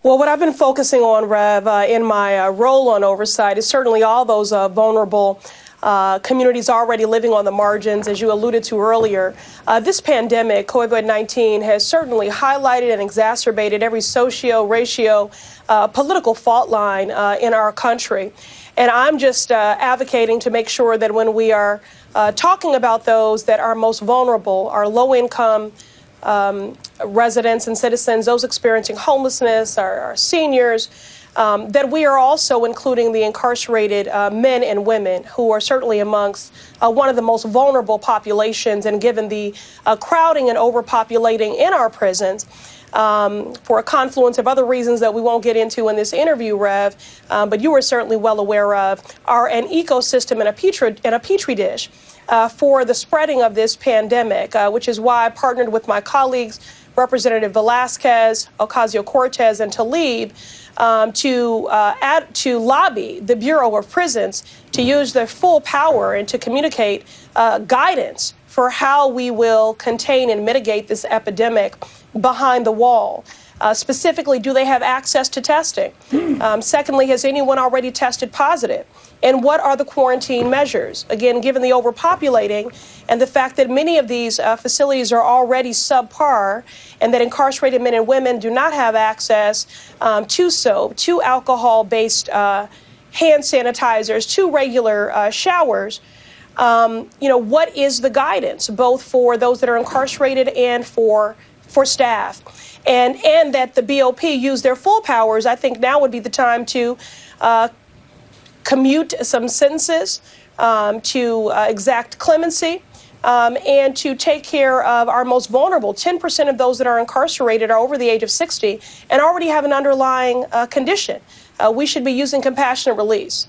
Well, what I've been focusing on, Rev, in my role on oversight is certainly all those vulnerable communities already living on the margins, as you alluded to earlier. This pandemic, COVID-19, has certainly highlighted and exacerbated every socio-ratio political fault line in our country. And I'm just advocating to make sure that when we are talking about those that are most vulnerable, our low-income residents and citizens, those experiencing homelessness, our seniors, that we are also including the incarcerated men and women who are certainly amongst one of the most vulnerable populations, and given the crowding and overpopulating in our prisons, for a confluence of other reasons that we won't get into in this interview, Rev, but you are certainly well aware of, are an ecosystem in a petri dish for the spreading of this pandemic, which is why I partnered with my colleagues, Representative Velasquez, Ocasio-Cortez, and Tlaib, to lobby the Bureau of Prisons to use their full power and to communicate guidance for how we will contain and mitigate this epidemic behind the wall. Specifically, do they have access to testing? Secondly, has anyone already tested positive? And what are the quarantine measures? Again, given the overpopulating and the fact that many of these facilities are already subpar, and that incarcerated men and women do not have access to soap, to alcohol-based hand sanitizers, to regular showers, what is the guidance, both for those that are incarcerated and for staff? And that the BOP use their full powers. I think now would be the time to commute some sentences, to exact clemency, and to take care of our most vulnerable. 10% of those that are incarcerated are over the age of 60 and already have an underlying condition. We should be using compassionate release.